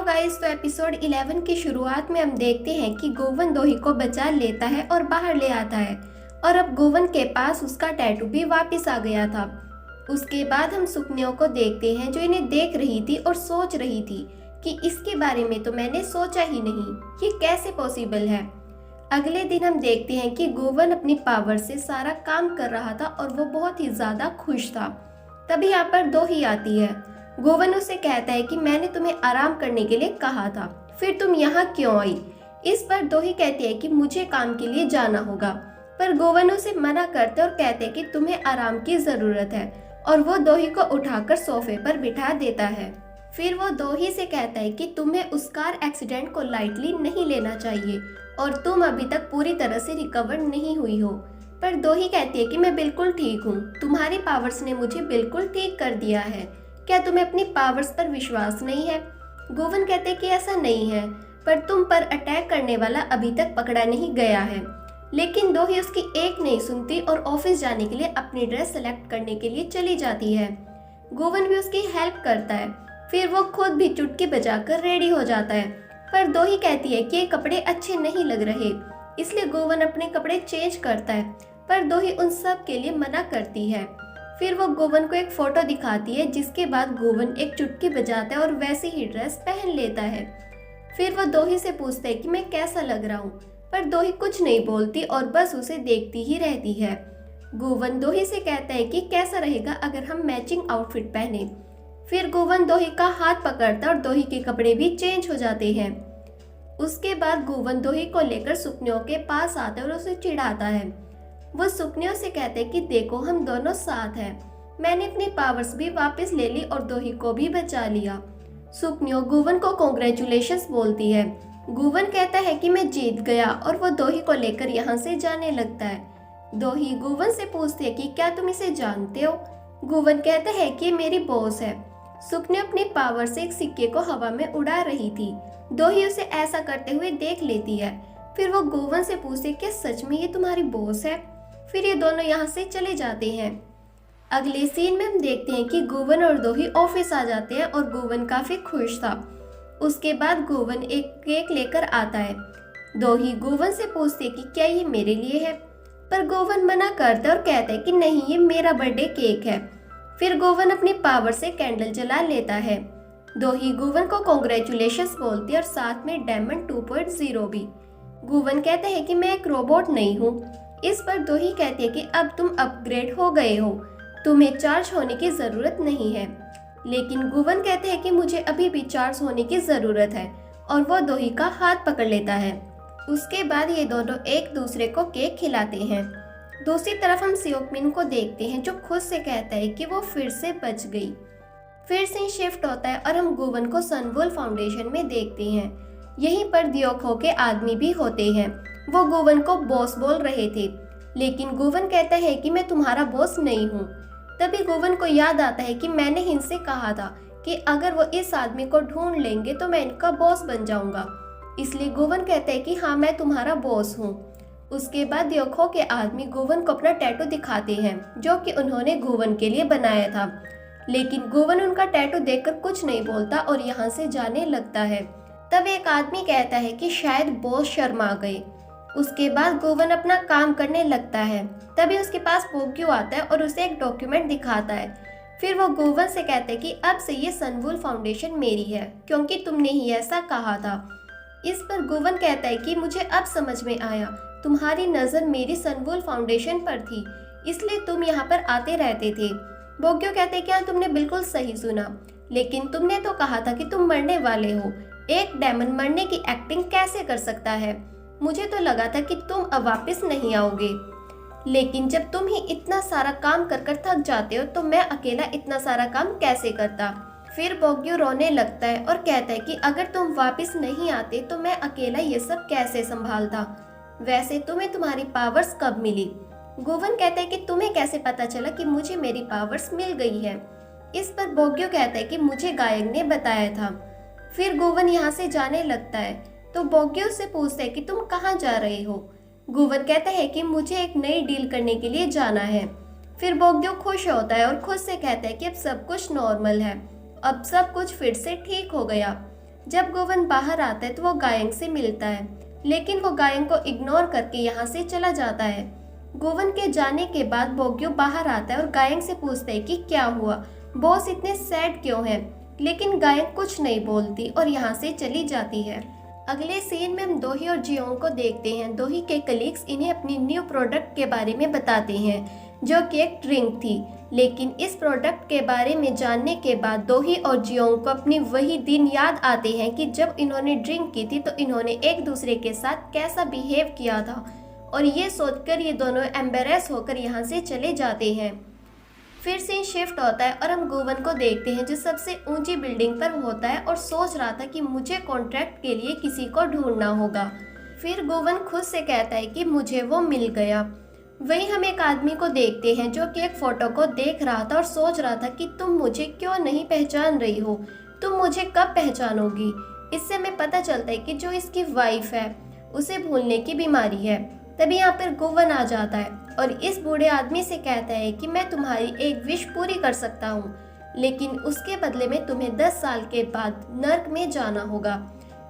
Guys, तो episode 11 की शुरुआत में हम देखते हैं कि गोवन दोही को बचा लेता है और बाहर ले आता है और अब गोवन के पास उसका टैटू भी वापस आ गया था। उसके बाद हम सुकन्या को देखते हैं जो इन्हें देख रही थी और सोच रही थी कि इसके बारे में तो मैंने सोचा ही नहीं, ये कैसे पॉसिबल है। अगले दिन हम देखते हैं कि गोवन अपनी पावर से सारा काम कर रहा था और वो बहुत ही ज्यादा खुश था। तभी यहाँ पर दोही आती है। गोवन उसे कहता है कि मैंने तुम्हें आराम करने के लिए कहा था, फिर तुम यहाँ क्यों आई। इस पर दोही कहती है कि मुझे काम के लिए जाना होगा, पर गोवन उसे मना करते और कहते हैं कि तुम्हें आराम की जरूरत है और वो दोही को उठाकर सोफे पर बिठा देता है। फिर वो दोही से कहता है कि तुम्हें उस कार एक्सीडेंट को लाइटली नहीं लेना चाहिए और तुम अभी तक पूरी तरह से रिकवर नहीं हुई हो। पर दोही कहती है कि मैं बिल्कुल ठीक हूँ, तुम्हारी पावर्स ने मुझे बिल्कुल ठीक कर दिया है, क्या तुम्हें अपनी पावर्स पर विश्वास नहीं है। गोवन कहते हैं कि ऐसा नहीं है, पर तुम पर अटैक करने वाला अभी तक पकड़ा नहीं गया है। लेकिन दोही उसकी एक नहीं सुनती और ऑफिस जाने के लिए अपनी ड्रेस सेलेक्ट करने के लिए चली जाती है। गोवन भी उसकी हेल्प करता है, फिर वो खुद भी चुटकी बजाकर रेडी हो जाता है। पर दोही कहती है कि ये कपड़े अच्छे नहीं लग रहे, इसलिए गोवन अपने कपड़े चेंज करता है, पर दोही उन सब के लिए मना करती है। फिर वो गोवन को एक फोटो दिखाती है, जिसके बाद गोवन एक चुटकी बजाता है और वैसी ही ड्रेस पहन लेता है। फिर वो दोही से पूछता है कि मैं कैसा लग रहा हूँ, पर दोही कुछ नहीं बोलती और बस उसे देखती ही रहती है। गोवन दोही से कहता है कि कैसा रहेगा अगर हम मैचिंग आउटफिट पहने। फिर गोवन दोही का हाथ पकड़ता और दोही के कपड़े भी चेंज हो जाते हैं। उसके बाद गोवन दोही को लेकर सुकन्या के पास आता है और उसे चिढ़ाता है। वो सुकन्या से कहते हैं कि देखो हम दोनों साथ हैं, मैंने अपनी पावर्स भी वापस ले ली और दोही को भी बचा लिया। सुकन्या गोवन को कॉन्ग्रेचुलेशंस बोलती है। गोवन कहता है कि मैं जीत गया और वो दोही को लेकर यहाँ से जाने लगता है। दोही गोवन से पूछती है कि क्या तुम इसे जानते हो। गोवन कहता है कि मेरी बॉस है। सुकन्या अपनी पावर से एक सिक्के को हवा में उड़ा रही थी। दोही उसे ऐसा करते हुए देख लेती है। फिर वो गोवन से पूछती है कि सच में ये तुम्हारी बॉस है। फिर ये दोनों यहाँ से चले जाते हैं। अगले सीन में हम देखते हैं कि गोवन और दोही ऑफिस आ जाते हैं और गोवन काफी खुश था। उसके बाद गोवन एक केक लेकर आता है। दोही गोवन से पूछती है कि क्या ये मेरे लिए है, पर गोवन मना करता है और कहता है कि नहीं, ये मेरा बर्थडे केक है। फिर गोवन अपनी पावर से कैंडल जला लेता है। दोही गोवन को कॉन्ग्रेचुलेशंस बोलती है और साथ में डायमंड 2.0 भी। गोवन कहता है कि मैं एक रोबोट नहीं हूँ। इस पर दोही कहती है कि अब तुम अपग्रेड हो गए हो, तुम्हें चार्ज होने की जरूरत नहीं है। लेकिन गोवन कहते हैं कि मुझे अभी भी चार्ज होने की जरूरत है और वो दोही का हाथ पकड़ लेता है। उसके बाद ये दोनों एक दूसरे को केक खिलाते हैं। दूसरी तरफ हम सियोकमिन को देखते हैं जो खुद से कहता है कि वो फिर से बच गई। फिर से शिफ्ट होता है और हम गोवन को सनवुल फाउंडेशन में देखते हैं। यहीं पर दियोखो के आदमी भी होते हैं। वो गोवन को बॉस बोल रहे थे, लेकिन गोवन कहता है कि मैं तुम्हारा बॉस नहीं हूँ। तभी गोवन को याद आता है कि मैंने इनसे कहा था कि अगर वो इस आदमी को ढूंढ लेंगे तो मैं इनका बॉस बन जाऊंगा। इसलिए गोवन कहता है कि हाँ, मैं तुम्हारा बॉस हूँ। उसके बाद दियोखो के आदमी गोवन को अपना टैटू दिखाते हैं जो कि उन्होंने गोवन के लिए बनाया था। लेकिन गोवन उनका टैटू देखकर कुछ नहीं बोलता और यहाँ से जाने लगता है। तब एक आदमी कहता है कि शायद बॉस शर्मा गए। उसके बाद गोवन अपना काम करने लगता है। तभी उसके पास बोग्यू आता है और उसे एक डॉक्यूमेंट दिखाता है। फिर वो गोवन से कहता है कि अब से ये सनवुल फाउंडेशन मेरी है क्योंकि तुमने ही ऐसा कहा था। इस पर गोवन कहता है कि मुझे अब समझ में आया, तुम्हारी नजर मेरी सनवुल फाउंडेशन पर थी, इसलिए तुम यहाँ पर आते रहते थे। बोग्यो कहते हैं कि हाँ, तुमने बिल्कुल सही सुना, लेकिन तुमने तो कहा था कि तुम मरने वाले हो। एक डेमन मरने की एक्टिंग कैसे कर सकता है। मुझे तो लगा था कि तुम अब वापस नहीं आओगे, लेकिन जब तुम ही इतना सारा काम कर कर थक जाते हो तो मैं अकेला इतना सारा काम कैसे करता। फिर बोग्यो रोने लगता है और कहता है कि अगर तुम वापस नहीं आते तो मैं अकेला ये सब कैसे संभालता। वैसे तुम्हें तुम्हारी पावर्स कब मिली। गोवन कहता है कि तुम्हें कैसे पता चला कि मुझे मेरी पावर्स मिल गई है। इस पर बोग्यो कहता है कि मुझे गायक ने बताया था। फिर गोवन यहाँ से जाने लगता है तो बोग्यो से पूछता है कि तुम कहाँ जा रहे हो। गोवन कहता है कि मुझे एक नई डील करने के लिए जाना है। फिर बोग्यो खुश होता है और खुद से कहता है कि अब सब कुछ नॉर्मल है, अब सब कुछ फिर से ठीक हो गया। जब गोवन बाहर आता है तो वो गायंग से मिलता है, लेकिन वो गायंग को इग्नोर करके यहाँ से चला जाता है। गोवन के जाने के बाद बोग्यो बाहर आता है और गायंग से पूछता है कि क्या हुआ, बॉस इतने सैड क्यों है, लेकिन गायंग कुछ नहीं बोलती और यहाँ से चली जाती है। अगले सीन में हम दोही और जियोंग को देखते हैं। दोही के कलीग्स इन्हें अपनी न्यू प्रोडक्ट के बारे में बताते हैं जो कि एक ड्रिंक थी, लेकिन इस प्रोडक्ट के बारे में जानने के बाद दोही और जियोंग को अपनी वही दिन याद आते हैं कि जब इन्होंने ड्रिंक की थी तो इन्होंने एक दूसरे के साथ कैसा बिहेव किया था, और ये सोचकर ये दोनों एम्बेरेस होकर यहाँ से चले जाते हैं। फिर सीन शिफ्ट होता है और हम गोवन को देखते हैं जो सबसे ऊंची बिल्डिंग पर होता है और सोच रहा था कि मुझे कॉन्ट्रैक्ट के लिए किसी को ढूंढना होगा। फिर गोवन खुद से कहता है कि मुझे वो मिल गया। वहीं हम एक आदमी को देखते हैं जो कि एक फोटो को देख रहा था और सोच रहा था कि तुम मुझे क्यों नहीं पहचान रही हो, तुम मुझे कब पहचानोगी। इससे हमें पता चलता है कि जो इसकी वाइफ है उसे भूलने की बीमारी है। तभी यहाँ पर गोवन आ जाता है और इस बूढ़े आदमी से कहता है कि मैं तुम्हारी एक विश पूरी कर सकता हूँ, लेकिन उसके बदले में तुम्हें 10 साल के बाद नर्क में जाना होगा।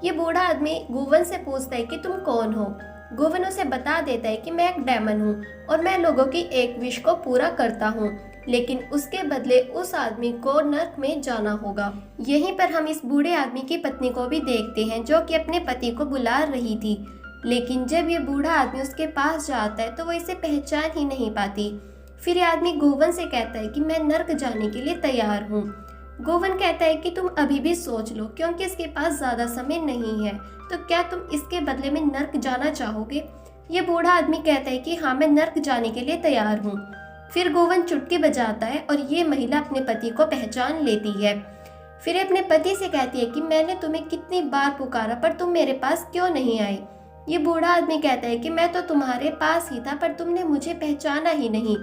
ये बूढ़ा आदमी गोवन से पूछता है कि तुम कौन हो। गोवन उसे बता देता है कि मैं एक डेमन हूँ और मैं लोगों की एक विश को पूरा करता हूँ, लेकिन उसके बदले उस आदमी को नर्क में जाना होगा। यहीं पर हम इस बूढ़े आदमी की पत्नी को भी देखते हैं जो कि अपने पति को बुला रही थी, लेकिन जब ये बूढ़ा आदमी उसके पास जाता है तो वो इसे पहचान ही नहीं पाती। फिर ये आदमी गोवन से कहता है कि मैं नर्क जाने के लिए तैयार हूँ। गोवन कहता है कि तुम अभी भी सोच लो, क्योंकि इसके पास ज्यादा समय नहीं है, तो क्या तुम इसके बदले में नर्क जाना चाहोगे। ये बूढ़ा आदमी कहता है कि हाँ, मैं नर्क जाने के लिए तैयार हूँ। फिर गोवन चुटकी बजाता है और ये महिला अपने पति को पहचान लेती है। फिर अपने पति से कहती है कि मैंने तुम्हें कितनी बार पुकारा पर तुम मेरे पास क्यों नहीं आए। ये बूढ़ा आदमी कहता है कि मैं तो तुम्हारे पास ही था पर तुमने मुझे पहचाना ही नहीं।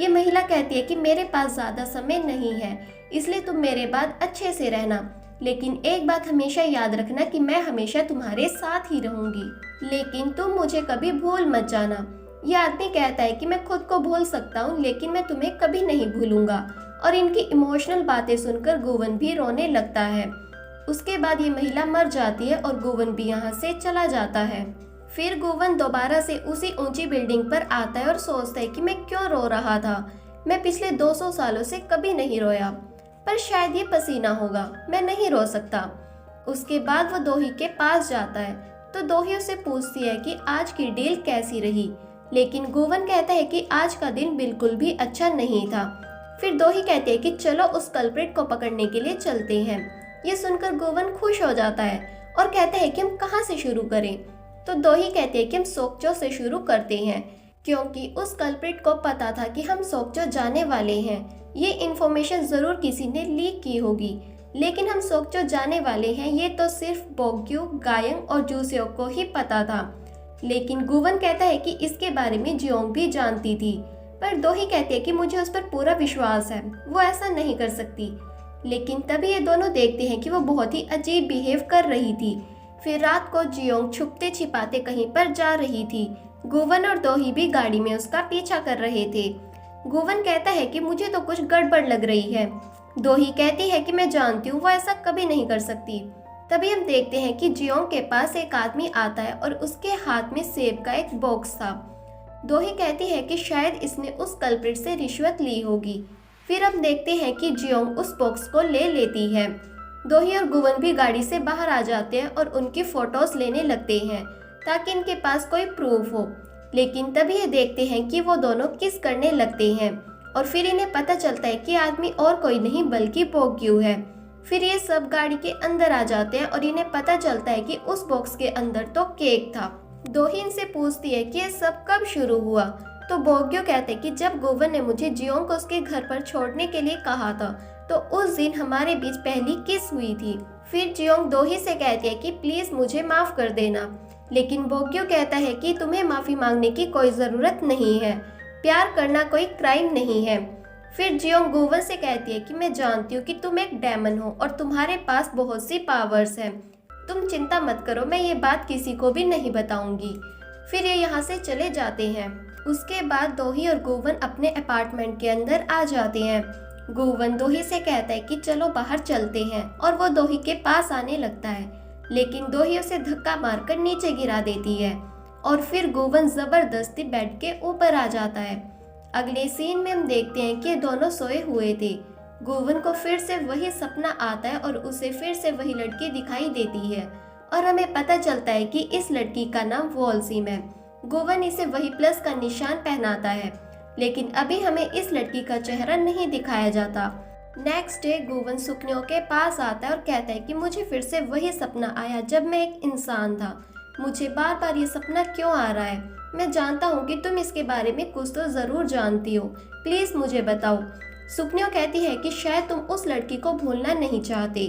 ये महिला कहती है कि मेरे पास ज्यादा समय नहीं है, इसलिए तुम मेरे बाद अच्छे से रहना, लेकिन एक बात हमेशा याद रखना कि मैं हमेशा तुम्हारे साथ ही रहूंगी, लेकिन तुम मुझे कभी भूल मत जाना। ये आदमी कहता है कि मैं खुद को भूल सकता हूँ, लेकिन मैं तुम्हें कभी नहीं भूलूंगा। और इनकी इमोशनल बातें सुनकर गोवन भी रोने लगता है। उसके बाद ये महिला मर जाती है और गोवन भी यहाँ से चला जाता है। फिर गोवन दोबारा से उसी ऊंची बिल्डिंग पर आता है और सोचता है कि मैं क्यों रो रहा था, मैं पिछले 200 सालों से कभी नहीं रोया, पर शायद ये पसीना होगा, मैं नहीं रो सकता। उसके बाद वो दोही के पास जाता है तो दोही उसे पूछती है कि आज की डील कैसी रही, लेकिन गोवन कहता है कि आज का दिन बिल्कुल भी अच्छा नहीं था। फिर दोही कहती है कि चलो उस कल्प्रिट को पकड़ने के लिए चलते हैं। ये सुनकर गोवन खुश हो जाता है और कहता है कि हम कहाँ से शुरू करें। तो दोही कहते हैं कि हम सोक्चो से शुरू करते हैं, क्योंकि उस कल्प्रिट को पता था कि हम सोक्चो जाने वाले हैं। ये इन्फॉर्मेशन जरूर किसी ने लीक की होगी, लेकिन हम सोक्चो जाने वाले हैं ये तो सिर्फ बोग्यो, गायंग और जूसेओ को ही पता था। लेकिन गोवन कहता है कि इसके बारे में जियोंग भी जानती थी, पर दोही कहती है कि मुझे उस पर पूरा विश्वास है, वो ऐसा नहीं कर सकती। लेकिन तभी ये दोनों देखते हैं कि वो बहुत ही अजीब बिहेव कर रही थी। फिर रात को जियोंग छुपते छिपाते कहीं पर जा रही थी। गोवन और दोही भी गाड़ी में उसका पीछा कर रहे थे। गोवन कहता है कि मुझे तो कुछ गड़बड़ लग रही है। दोही कहती है कि मैं जानती हूँ वो ऐसा कभी नहीं कर सकती। तभी हम देखते हैं कि जियोंग के पास एक आदमी आता है और उसके हाथ में सेब का एक बॉक्स था। दोही कहती है कि शायद इसने उस कल्प्रिट से रिश्वत ली होगी। फिर हम देखते हैं कि जियोंग उस बॉक्स को ले लेती है। दोही और गोवन भी गाड़ी से बाहर आ जाते हैं और उनकी फोटोज लेने लगते हैं ताकि इनके पास कोई प्रूफ हो। लेकिन तभी ये देखते हैं कि वो दोनों किस करने लगते हैं और फिर इन्हें पता चलता है कि आदमी और कोई नहीं बल्कि बोग्यो है। फिर ये सब गाड़ी के अंदर आ जाते हैं और इन्हें पता चलता है कि उस बॉक्स के अंदर तो केक था। दोही इनसे पूछती है कि ये सब कब शुरू हुआ, तो बोग्यो कहते हैं कि जब गोवन ने मुझे जियोंग को उसके घर पर छोड़ने के लिए कहा था तो उस दिन हमारे बीच पहली किस हुई थी। फिर जियोंग दोही से कहती है कि प्लीज मुझे माफ कर देना, लेकिन बोग्यो कहता है कि तुम्हें माफी मांगने की कोई जरूरत नहीं है, प्यार करना कोई क्राइम नहीं है। फिर जियोंग गोवन से कहती है कि मैं जानती हूँ कि तुम एक डेमन हो और तुम्हारे पास बहुत सी पावर्स हैं, तुम चिंता मत करो, मैं ये बात किसी को भी नहीं बताऊंगी। फिर ये यहाँ से चले जाते हैं। उसके बाद दोही और गोवन अपने अपार्टमेंट के अंदर आ जाते हैं गोवन दोही से कहता है कि चलो बाहर चलते हैं और वो दोही के पास आने लगता है, लेकिन दोही उसे धक्का मारकर नीचे गिरा देती है और फिर गोवन जबरदस्ती बेड के ऊपर आ जाता है। अगले सीन में हम देखते हैं कि दोनों सोए हुए थे। गोवन को फिर से वही सपना आता है और उसे फिर से वही लड़की दिखाई देती है और हमें पता चलता है कि इस लड़की का नाम वॉल्सिम है। गोवन इसे वही प्लस का निशान पहनाता है, लेकिन अभी हमें इस लड़की का चेहरा नहीं दिखाया जाता। नेक्स्ट डे गोवन सुकन्यो के पास आता है और कहता है कि मुझे फिर से वही सपना आया जब मैं एक इंसान था। मुझे बार बार ये सपना क्यों आ रहा है? मैं जानता हूँ कि तुम इसके बारे में कुछ तो जरूर जानती हो, प्लीज मुझे बताओ। सुकन्यो कहती है कि शायद तुम उस लड़की को भूलना नहीं चाहते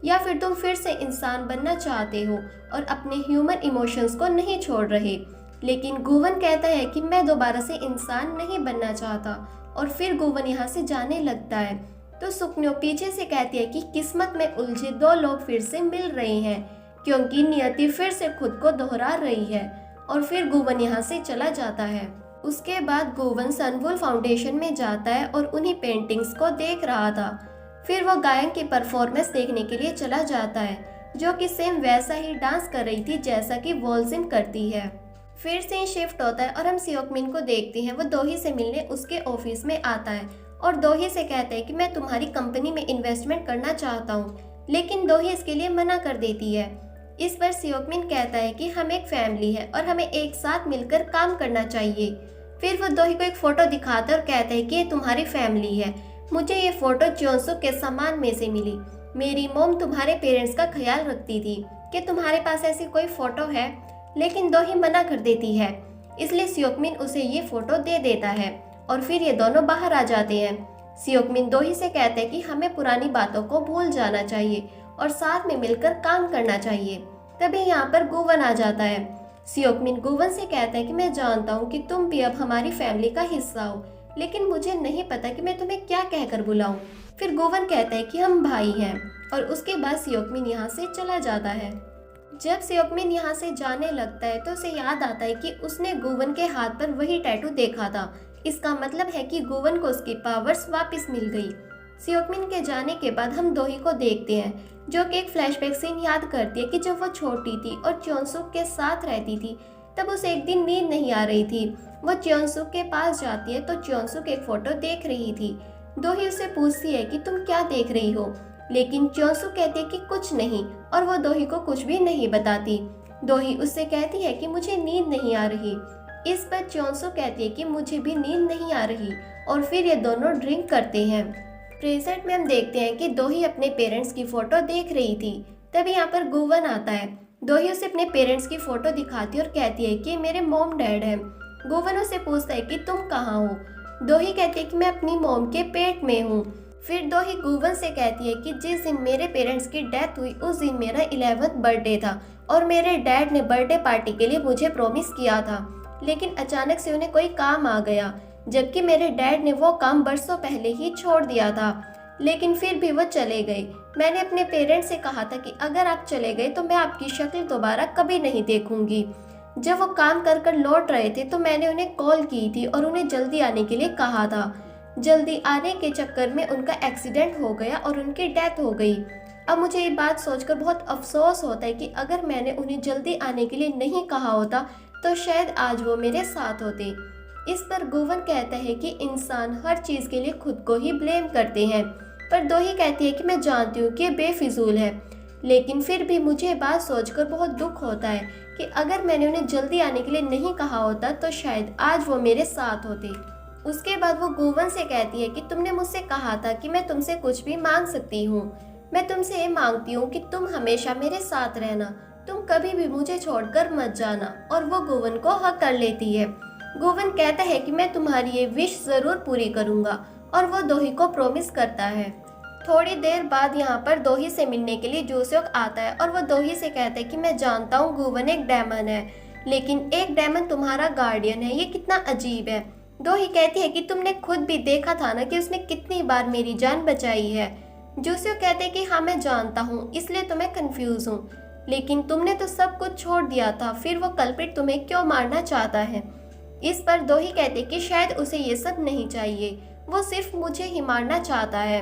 या फिर तुम फिर से इंसान बनना चाहते हो और अपने ह्यूमन इमोशंस को नहीं छोड़ रहे। लेकिन गोवन कहता है कि मैं दोबारा से इंसान नहीं बनना चाहता और फिर गोवन यहाँ से जाने लगता है। तो सुकन्यो पीछे से कहती है कि किस्मत में उलझे दो लोग फिर से मिल रहे हैं क्योंकि नियति फिर से खुद को दोहरा रही है और फिर गोवन यहाँ से चला जाता है। उसके बाद गोवन सनवुल फाउंडेशन में जाता है और उन्हीं पेंटिंग्स को देख रहा था। फिर वो गायन की परफॉर्मेंस देखने के लिए चला जाता है जो कि सेम वैसा ही डांस कर रही थी जैसा कि वॉल्सिम करती है। फिर से शिफ्ट होता है और हम सियोकमिन को देखते हैं। वो दोही से मिलने उसके ऑफिस में आता है और दोही से कहता है कि मैं तुम्हारी कंपनी में इन्वेस्टमेंट करना चाहता हूँ, लेकिन दोही इसके लिए मना कर देती है। इस पर सियोकमिन कहता है कि हम एक फैमिली है और हमें एक साथ मिलकर काम करना चाहिए। फिर वो दोही को एक फोटो दिखाता है और कहता है कि ये तुम्हारी फैमिली है। मुझे ये फोटो च्योंसुक के सामान में से मिली। मेरी मॉम तुम्हारे पेरेंट्स का ख्याल रखती थी कि तुम्हारे पास ऐसी कोई फोटो है, लेकिन दोही मना कर देती है। इसलिए सियोकमिन उसे ये फोटो दे देता है और फिर ये दोनों बाहर आ जाते हैं। सियोकमिन दोही से कहते हैं कि हमें पुरानी बातों को भूल जाना चाहिए और साथ में मिलकर काम करना चाहिए। तभी यहाँ पर गोवन आ जाता है। सियोकमिन गोवन से कहता है कि मैं जानता हूँ कि तुम भी अब हमारी फैमिली का हिस्सा हो, लेकिन मुझे नहीं पता कि मैं तुम्हें क्या कहकर बुलाऊं। फिर गोवन कहता है कि हम भाई हैं और उसके बाद सियोकमिन यहाँ से चला जाता है। जब सियोकमिन यहाँ से जाने लगता है तो उसे याद आता है कि उसने गोवन के हाथ पर वही टैटू देखा था। इसका मतलब है कि गोवन को उसकी पावर्स वापस मिल गई। सियोकमिन के जाने के बाद हम दोही को देखते हैं जो कि एक फ्लैशबैक सीन याद करती है कि जब वो छोटी थी और च्योंसुक के साथ रहती थी तब उसे एक दिन नींद नहीं आ रही थी। वो च्योंसुक के पास जाती है तो च्योंसुक एक फोटो देख रही थी। दोही उससे पूछती है कि तुम क्या देख रही हो, लेकिन च्योंसुक कहती है कि कुछ नहीं और वो दोही को कुछ भी नहीं बताती। दोही उससे कहती है कि मुझे नींद नहीं आ रही। इस पर च्योंसुक कहती है कि मुझे भी नींद नहीं आ रही और फिर ये दोनों ड्रिंक करते हैं। प्रेजेंट में हम देखते हैं कि दोही अपने पेरेंट्स की फोटो देख रही थी। तभी यहाँ पर गोवन आता है। दोही उसे अपने पेरेंट्स की फोटो दिखाती है और कहती है कि मेरे मॉम डैड हैं। गोवन उससे पूछता है कि तुम कहाँ हो। दोही कहती है कि मैं अपनी मॉम के पेट में हूँ। फिर दोही गोवन से कहती है कि जिस दिन मेरे पेरेंट्स की डेथ हुई उस दिन मेरा 11th बर्थडे था और मेरे डैड ने बर्थडे पार्टी के लिए मुझे प्रॉमिस किया था, लेकिन अचानक से उन्हें कोई काम आ गया, जबकि मेरे डैड ने वो काम बरसों पहले ही छोड़ दिया था। लेकिन फिर भी वो चले गए। मैंने अपने पेरेंट्स से कहा था कि अगर आप चले गए तो मैं आपकी शक्ल दोबारा कभी नहीं देखूंगी। जब वो काम कर कर लौट रहे थे तो मैंने उन्हें कॉल की थी और उन्हें जल्दी आने के लिए कहा था। जल्दी आने के चक्कर में उनका एक्सीडेंट हो गया और उनकी डेथ हो गई। अब मुझे ये बात सोचकर बहुत अफसोस होता है कि अगर मैंने उन्हें जल्दी आने के लिए नहीं कहा होता तो शायद आज वो मेरे साथ होते। इस पर गोवन कहता है कि इंसान हर चीज़ के लिए खुद को ही ब्लेम करते हैं, पर दोही कहती है कि मैं जानती हूँ कि ये बेफिजूल है, लेकिन फिर भी मुझे ये बात सोचकर बहुत दुख होता है कि अगर मैंने उन्हें जल्दी आने के लिए नहीं कहा होता तो शायद आज वो मेरे साथ होते। उसके बाद वो गोवन से कहती है कि तुमने मुझसे कहा था कि मैं तुमसे कुछ भी मांग सकती हूँ। मैं तुमसे ये मांगती हूँ कि तुम हमेशा मेरे साथ रहना, तुम कभी भी मुझे छोड़कर मत जाना। और वो गोवन को हक कर लेती है। गोवन कहता है कि मैं तुम्हारी ये विश जरूर पूरी करूँगा और वो दोही को प्रॉमिस करता है। थोड़ी देर बाद यहाँ पर दोही से मिलने के लिए जोसेok आता है और वो दोही से कहता है कि मैं जानता हूँ गोवन एक डेमन है, लेकिन एक डेमन तुम्हारा गार्डियन है, ये कितना अजीब है। दोही कहती है कि तुमने खुद भी देखा था ना कि उसने कितनी बार मेरी जान बचाई है। जोसेok कहते हैं कि हाँ मैं जानता हूँ, इसलिए तो मैं कंफ्यूज हूँ, लेकिन तुमने तो सब कुछ छोड़ दिया था, फिर वो कल्प्रिट तुम्हें क्यों मारना चाहता है। इस पर दोही कहते कि शायद उसे ये सब नहीं चाहिए। वो सिर्फ मुझे ही मारना चाहता है।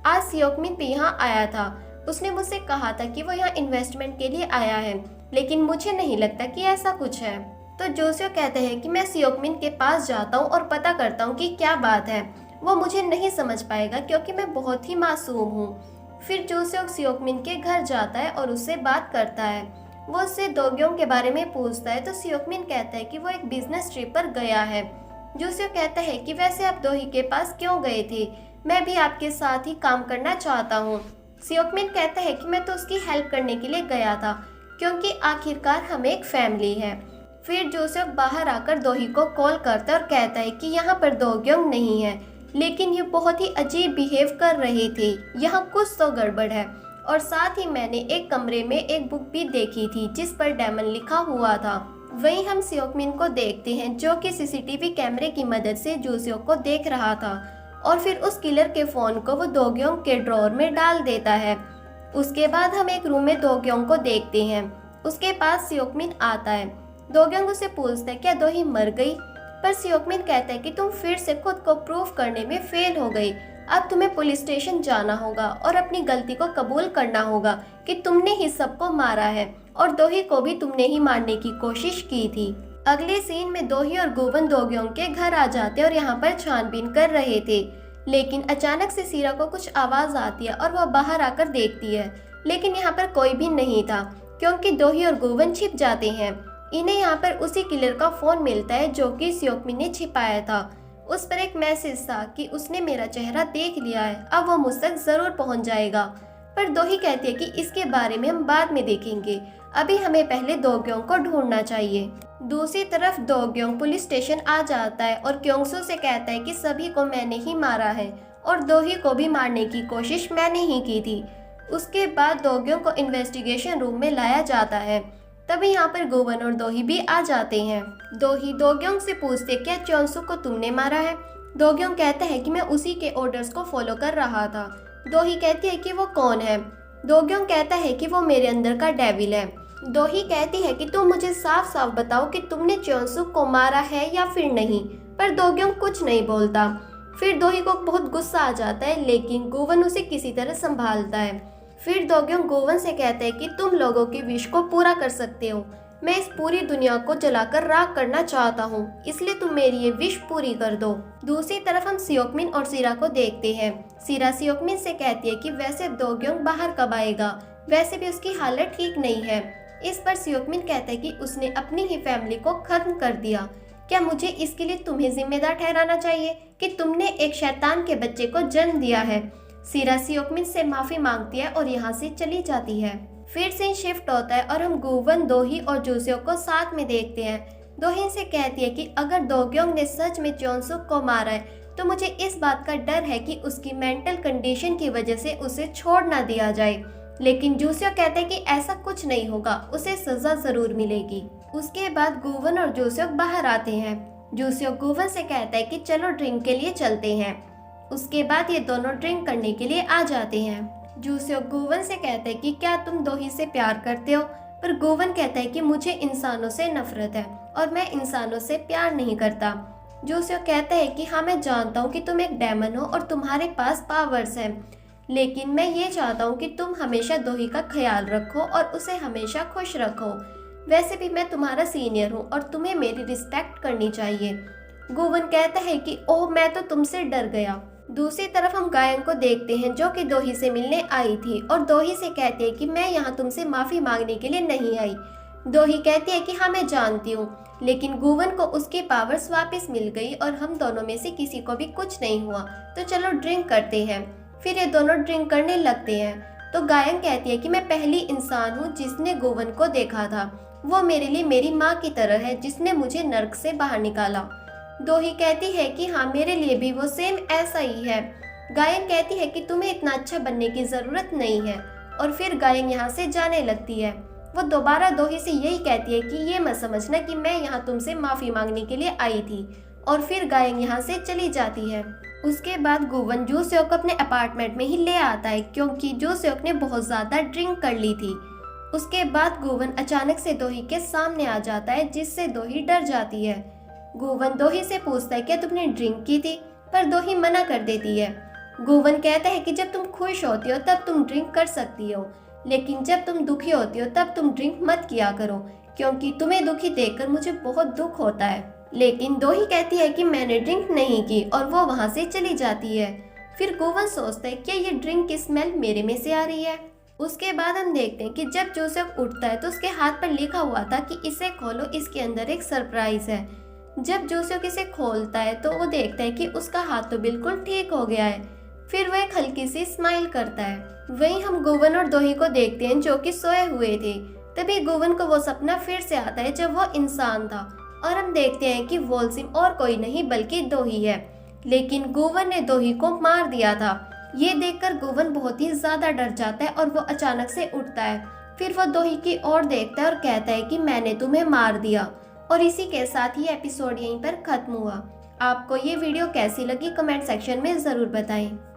आज सियोकमिन भी यहाँ आया था। उसने मुझसे कहा था कि वो यहाँ इन्वेस्टमेंट के लिए आया है, लेकिन मुझे नहीं लगता कि ऐसा कुछ है। तो जोसियो कहते हैं कि मैं सियोकमिन के पास जाता हूँ और पता करता हूँ कि क्या बात है। वो मुझे नहीं समझ पाएगा क्योंकि मैं बहुत ही मासूम हूँ। फिर जोसियो सियोकमिन के घर जाता है और उससे बात करता है। वो उससे दोग्योंग के बारे में पूछता है तो सियोकमिन कहता है कि वो एक बिजनेस ट्रिप पर गया है। जोसियो कहता है कि वैसे आप दोही के पास क्यों गए थे, मैं भी आपके साथ ही काम करना चाहता हूँ। सियोकमिन कहता है कि मैं तो उसकी हेल्प करने के लिए गया था क्योंकि आखिरकार हम एक फैमिली है। फिर जोसेफ बाहर आकर दोही को कॉल करता है और कहता है कि यहाँ पर दोग्योंग नहीं है, लेकिन ये बहुत ही अजीब बिहेव कर रहे थे, यहाँ कुछ तो गड़बड़ है। और साथ ही मैंने एक कमरे में एक बुक भी देखी थी जिस पर डेमन लिखा हुआ था। वहीं हम सियोकमिन को देखते हैं जो कि सीसीटीवी कैमरे की मदद से जोसियो को देख रहा था और फिर उस किलर के फोन को वो दोग्योंग के ड्रॉर में डाल देता है। उसके बाद हम एक रूम में दोग्योंग को देखते हैं। उसके पास सियोकमिन आता है। दोग्योंग उसे पूछता है क्या दोही मर गई, पर सियोकमिन कहता है कि तुम फिर से खुद को प्रूव करने में फेल हो गई। अब तुम्हें पुलिस स्टेशन जाना होगा और अपनी गलती को कबूल करना होगा कि तुमने ही सबको मारा है और दोही को भी तुमने ही मारने की कोशिश की थी। अगले सीन में दोही और गोवन दोग्योंग के घर आ जाते और यहाँ पर छानबीन कर रहे थे, लेकिन अचानक से सीरा को कुछ आवाज आती है और वह बाहर आकर देखती है, लेकिन यहाँ पर कोई भी नहीं था क्योंकि दोही और गोवन छिप जाते हैं। इन्हें यहाँ पर उसी किलर का फोन मिलता है जो कि सियोकमिन ने छिपाया था। उस पर एक मैसेज था कि उसने मेरा चेहरा देख लिया है, अब वो मुझ तक जरूर पहुंच जाएगा। पर दोही कहती है कि इसके बारे में हम बाद में देखेंगे, अभी हमें पहले दोग्योंग को ढूंढना चाहिए। दूसरी तरफ दोग्योंग पुलिस स्टेशन आ जाता है और क्योंगसू से कहता है कि सभी को मैंने ही मारा है और दोही को भी मारने की कोशिश मैंने ही की थी। उसके बाद दोग्योंग को इन्वेस्टिगेशन रूम में लाया जाता है। तभी यहाँ पर गोवन और दोही भी आ जाते हैं। दोही दोग्योंग से पूछते क्या क्योंगसू को तुमने मारा है। दोग्योंग कहता है कि मैं उसी के ऑर्डर्स को फॉलो कर रहा था। दोही कहती है कि वो कौन है। दोग्योंग कहता है कि वो मेरे अंदर का डेविल है। दोही कहती है कि तुम मुझे साफ साफ बताओ कि तुमने क्योंगसू को मारा है या फिर नहीं, पर दोग्योंग कुछ नहीं बोलता। फिर दोही को बहुत गुस्सा आ जाता है, लेकिन गोवन उसे किसी तरह संभालता है। फिर दोग्योंग गोवन से कहते हैं कि तुम लोगों की विश को पूरा कर सकते हो, मैं इस पूरी दुनिया को जलाकर राख करना चाहता हूँ, इसलिए तुम मेरी ये विश पूरी कर दो। दूसरी तरफ हम सियोकमिन और सीरा को देखते हैं। सीरा सियोकमिन से कहती है कि वैसे दोग्योंग बाहर कब आएगा, वैसे भी उसकी हालत ठीक नहीं है। इस पर सियोकमिन कहता है कि उसने अपनी ही फैमिली को खत्म कर दिया। क्या मुझे इसके लिए तुम्हें जिम्मेदार ठहराना चाहिए कि तुमने एक शैतान के बच्चे को जन्म दिया है। सीरा सियोकमिन से माफी मांगती है और यहाँ से चली जाती है। फिर सीन शिफ्ट होता है और हम गोवन, दोही और जोसियो को साथ में देखते हैं। दोही से कहती है कि अगर दोग्योंग ने सच में क्योंगसू को मारा है तो मुझे इस बात का डर है कि उसकी मेंटल कंडीशन की वजह से उसे छोड़ ना दिया जाए। लेकिन जोसियो कहते हैं कि ऐसा कुछ नहीं होगा, उसे सजा जरूर मिलेगी। उसके बाद गोवन और जोसियो बाहर आते हैं। जोसियो गोवन से कहता है कि चलो ड्रिंक के लिए चलते हैं। उसके बाद ये दोनों ड्रिंक करने के लिए आ जाते हैं। जोसियो गोवन से कहता है कि क्या तुम दोही से प्यार करते हो, पर गोवन कहता है कि मुझे इंसानों से नफरत है और मैं इंसानों से प्यार नहीं करता। जोसियो कहता है कि हाँ मैं जानता हूँ कि तुम एक डेमन हो और तुम्हारे पास पावर्स हैं, लेकिन मैं ये चाहता हूँ कि तुम हमेशा दोही का ख्याल रखो और उसे हमेशा खुश रखो। वैसे भी मैं तुम्हारा सीनियर हूँ और तुम्हें मेरी रिस्पेक्ट करनी चाहिए। गोवन कहता है कि ओह मैं तो तुमसे डर गया। दूसरी तरफ हम गायन को देखते हैं जो कि दोही से मिलने आई थी और दोही से कहती है कि मैं यहाँ तुमसे माफी मांगने के लिए नहीं आई। दोही कहती है कि हाँ मैं जानती हूँ, लेकिन गोवन को उसकी पावर्स वापस मिल गई और हम दोनों में से किसी को भी कुछ नहीं हुआ, तो चलो ड्रिंक करते हैं। फिर ये दोनों ड्रिंक करने लगते हैं। तो गायन कहती है कि मैं पहली इंसान हूँ जिसने गोवन को देखा था, वो मेरे लिए मेरी माँ की तरह है जिसने मुझे नर्क से बाहर निकाला। दोही कहती है कि हाँ मेरे लिए भी वो सेम ऐसा ही है। गायन कहती है कि तुम्हें इतना अच्छा बनने की जरूरत नहीं है और फिर गायन यहाँ से जाने लगती है। वो दोबारा दोही से यही कहती है कि ये मत समझना कि मैं यहाँ तुमसे माफी मांगने के लिए आई थी, और फिर गायन यहाँ से चली जाती है। उसके बाद गोवन जोसेफ को अपने अपार्टमेंट में ही ले आता है क्योंकि जोसेफ ने बहुत ज्यादा ड्रिंक कर ली थी। उसके बाद गोवन अचानक से दोही के सामने आ जाता है जिससे दोही डर जाती है। गोवन दोही से पूछता है क्या तुमने ड्रिंक की थी, पर दोही मना कर देती है। गोवन कहता है कि जब तुम खुश होती हो तब तुम ड्रिंक कर सकती हो, लेकिन जब तुम दुखी होती हो तब तुम ड्रिंक मत किया करो, क्योंकि तुम्हें दुखी देखकर मुझे बहुत दुख होता है। लेकिन दोही कहती है कि मैंने ड्रिंक नहीं की और वो वहाँ से चली जाती है। फिर गोवन सोचता है कि ये ड्रिंक की स्मेल मेरे में से आ रही है। उसके बाद हम देखते हैं कि जब जोसेफ उठता है तो उसके हाथ पर लिखा हुआ था कि इसे खोलो, इसके अंदर एक सरप्राइज है। जब जोसेफ इसे खोलता है तो वो देखता है कि उसका हाथ तो बिल्कुल ठीक हो गया है। फिर वह एक हल्की सी स्माइल करता है। वहीं हम गोवन और दोही को देखते हैं जो कि सोए हुए थे। तभी गोवन को वो सपना फिर से आता है जब वो इंसान था, और हम देखते हैं कि वोल्सिम और कोई नहीं बल्कि दोही है। लेकिन गोवन ने दोही को मार दिया था। ये देखकर गोवन बहुत ही ज्यादा डर जाता है और वो अचानक से उठता है। फिर वो दोही की ओर देखता है और कहता है कि मैंने तुम्हें मार दिया। और इसी के साथ ही एपिसोड यहीं पर खत्म हुआ। आपको ये वीडियो कैसी लगी कमेंट सेक्शन में जरूर बताएं।